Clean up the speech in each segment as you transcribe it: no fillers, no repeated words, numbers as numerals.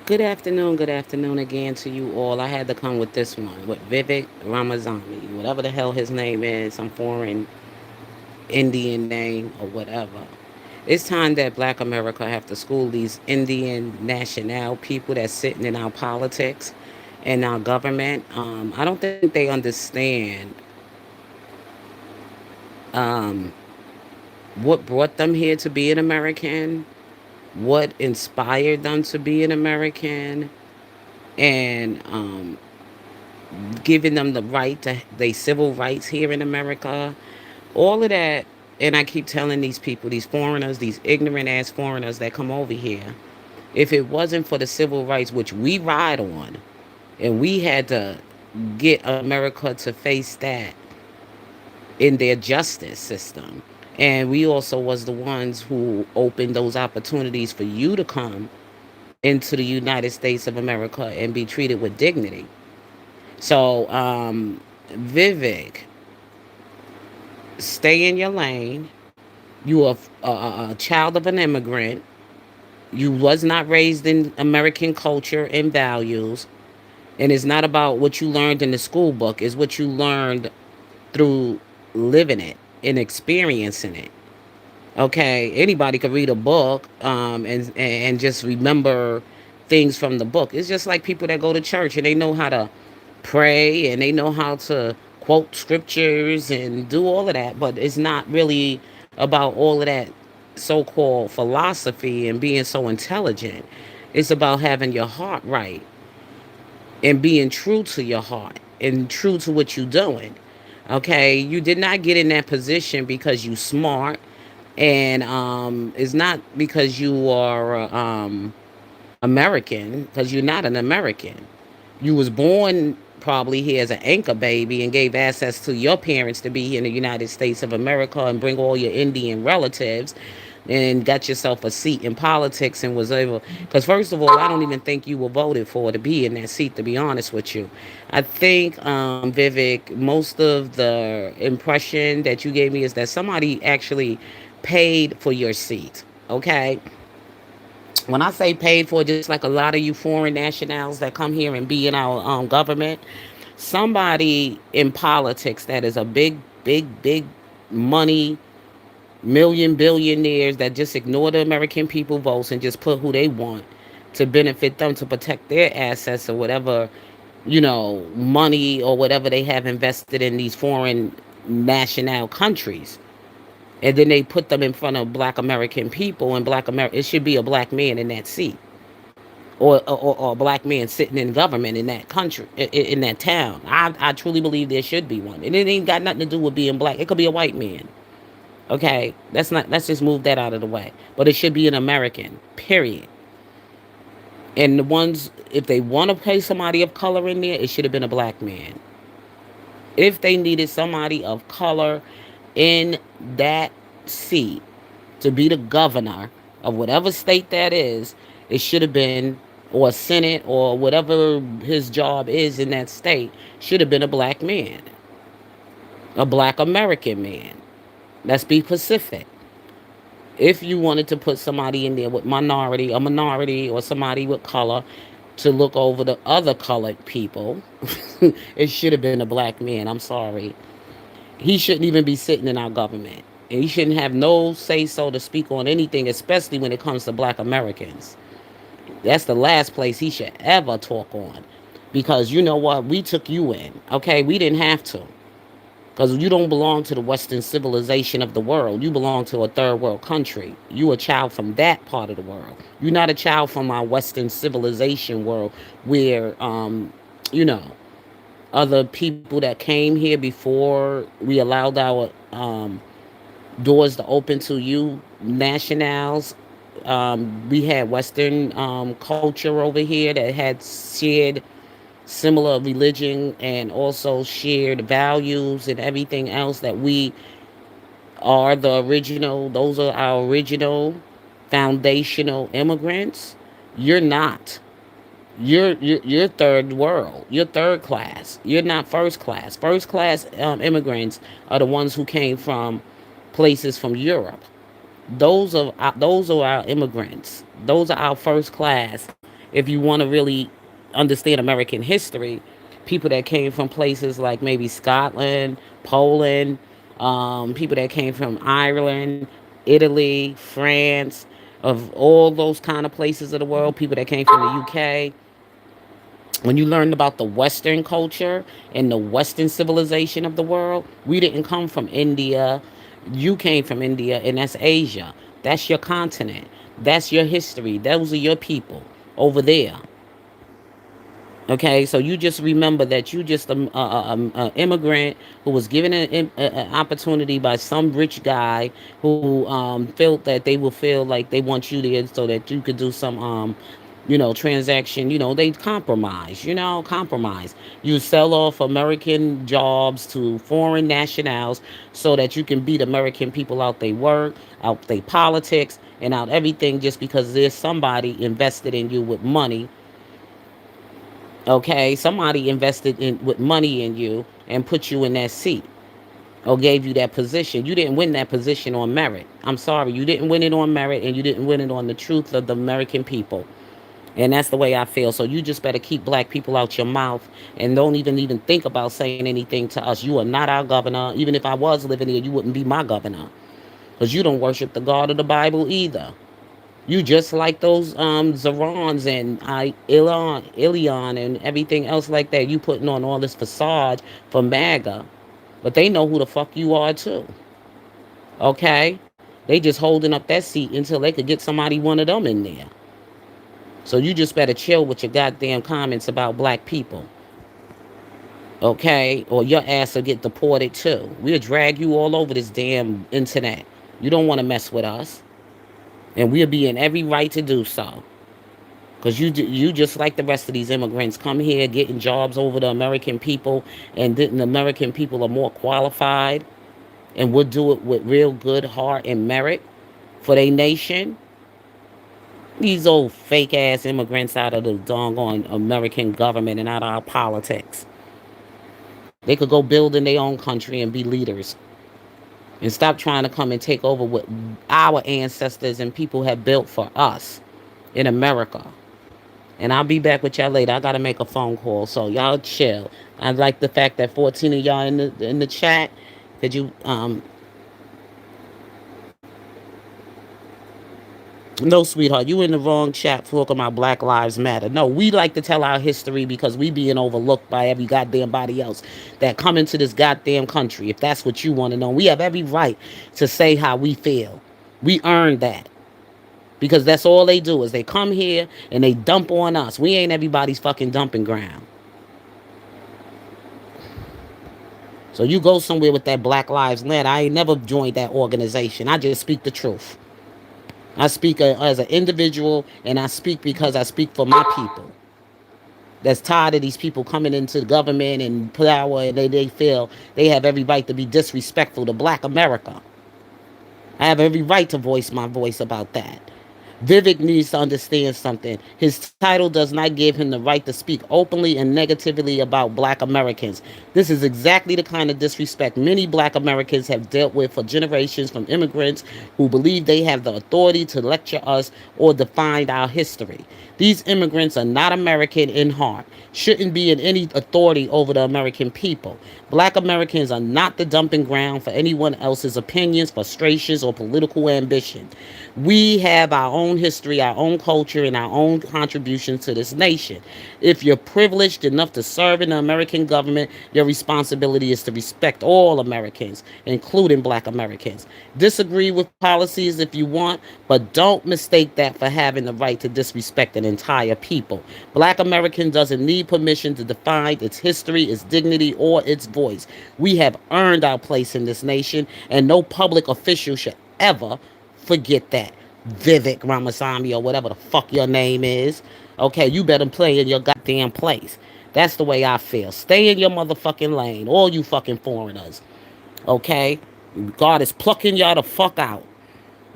Good afternoon again to you all. I had to come with this one with Vivek Ramazani, whatever the hell his name is, some foreign Indian name or whatever. It's time that Black America have to school these Indian national people that's sitting in our politics and our government. I don't think they understand um, what brought them here to be an American, what inspired them to be an American, and giving them the right to they civil rights here in America, all of that. And I keep telling these people, these foreigners, these ignorant ass foreigners that come over here, if it wasn't for the civil rights which we ride on, and we had to get America to face that in their justice system, and we also was the ones who opened those opportunities for you to come into the United States of America and be treated with dignity. So, Vivek, stay in your lane. You are a child of an immigrant. You was not raised in American culture and values. And it's not about what you learned in the school book. It's what you learned through living it and experiencing it. Okay, anybody could read a book and just remember things from the book. It's just like people that go to church and they know how to pray and they know how to quote scriptures and do all of that, but it's not really about all of that so-called philosophy and being so intelligent. It's about having your heart right and being true to your heart and true to what you're doing. Okay, you did not get in that position because you smart, and it's not because you are American, because you're not an American. You was born probably here as an anchor baby and gave access to your parents to be here in the United States of America and bring all your Indian relatives and got yourself a seat in politics and was able, because first of all, I don't even think you were voted for to be in that seat, to be honest with you. I think, Vivek, most of the impression that you gave me is that somebody actually paid for your seat. Okay, when I say paid for, just like a lot of you foreign nationals that come here and be in our government, somebody in politics that is a big money million billionaires that just ignore the American people votes and just put who they want to benefit them to protect their assets or whatever, money or whatever they have invested in these foreign national countries. And then they put them in front of black American people, and black America, it should be a black man in that seat, or a black man sitting in government in that country, in that town. I truly believe there should be one, and it ain't got nothing to do with being black. It could be a white man. Okay, let's just move that out of the way. But it should be an American, period. And the ones, if they want to pay somebody of color in there, it should have been a black man. If they needed somebody of color in that seat to be the governor of whatever state that is, it should have been, or Senate, or whatever his job is in that state, should have been a black man, a black American man. Let's be specific. If you wanted to put somebody in there with a minority, or somebody with color to look over the other colored people, it should have been a black man. I'm sorry. He shouldn't even be sitting in our government. And he shouldn't have no say so to speak on anything, especially when it comes to black Americans. That's the last place he should ever talk on. Because you know what? We took you in. Okay? We didn't have to. Because you don't belong to the Western civilization of the world. You belong to a third world country. You a child from that part of the world. You're not a child from our Western civilization world where, you know, other people that came here before we allowed our doors to open to you nationals. We had Western culture over here that had shared similar religion and also shared values and everything else, that we are the original, those are our original foundational immigrants. You're not. You're third world. You're third class. You're not first class. First class immigrants are the ones who came from places from Europe. Those are our immigrants. Those are our first class, if you want to really understand American history, people that came from places like maybe Scotland, Poland, people that came from Ireland, Italy, France, of all those kind of places of the world, people that came from the UK. When you learned about the Western culture and the Western civilization of the world, we didn't come from India. You came from India, and that's Asia. That's your continent. That's your history. Those are your people over there. Okay, so you just remember that you just a immigrant who was given an opportunity by some rich guy who felt that they will feel like they want you there so that you could do some transaction. They compromise. Compromise. You sell off American jobs to foreign nationals so that you can beat American people out they work, out they politics, and out everything just because there's somebody invested in you with money. Okay, somebody invested in with money in you and put you in that seat or gave you that position. You didn't win that position on merit. I'm sorry, you didn't win it on merit, and you didn't win it on the truth of the American people. And that's the way I feel. So you just better keep black people out your mouth and don't even think about saying anything to us. You are not our governor. Even if I was living here, you wouldn't be my governor because you don't worship the God of the Bible either. You just like those Zerons and Ilion and everything else like that. You putting on all this facade for MAGA, but they know who the fuck you are too. Okay, they just holding up that seat until they could get somebody one of them in there. So you just better chill with your goddamn comments about black people. Okay, or your ass will get deported too. We'll drag you all over this damn internet. You don't want to mess with us, and we'll be in every right to do so. Because you just like the rest of these immigrants come here getting jobs over the American people, and the American people are more qualified and would do it with real good heart and merit for their nation. These old fake ass immigrants out of the doggone American government and out of our politics. They could go build in their own country and be leaders and stop trying to come and take over what our ancestors and people have built for us in America. And I'll be back with y'all later. I gotta make a phone call, so y'all chill. I like the fact that 14 of y'all in the chat. Could you No, sweetheart, you in the wrong chat for talking about Black Lives Matter. No, we like to tell our history because we being overlooked by every goddamn body else that come into this goddamn country. If that's what you want to know, we have every right to say how we feel. We earned that. Because that's all they do is they come here and they dump on us. We ain't everybody's fucking dumping ground. So you go somewhere with that Black Lives Matter. I ain't never joined that organization. I just speak the truth. I speak as an individual, and I speak because I speak for my people. That's tired of these people coming into the government and power, and they feel they have every right to be disrespectful to black America. I have every right to voice my voice about that. Vivek needs to understand something. His title does not give him the right to speak openly and negatively about black Americans. This is exactly the kind of disrespect many black Americans have dealt with for generations from immigrants who believe they have the authority to lecture us or define our history. These immigrants are not American in heart, shouldn't be in any authority over the American people. Black Americans are not the dumping ground for anyone else's opinions, frustrations, or political ambition. We have our own history, our own culture, and our own contributions to this nation. If you're privileged enough to serve in the American government, your responsibility is to respect all Americans, including black Americans. Disagree with policies if you want, but don't mistake that for having the right to disrespect an entire people. Black American doesn't need permission to define its history, its dignity, or its voice. We have earned our place in this nation, and no public official should ever forget that. Vivek Ramaswamy or whatever the fuck your name is. Okay, you better play in your goddamn place. That's the way I feel. Stay in your motherfucking lane, all you fucking foreigners. Okay? God is plucking y'all the fuck out.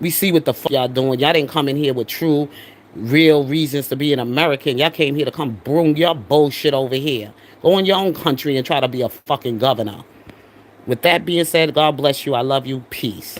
We see what the fuck y'all doing. Y'all didn't come in here with true, real reasons to be an American. Y'all came here to come bring your bullshit over here. Go in your own country and try to be a fucking governor. With that being said, God bless you. I love you. Peace.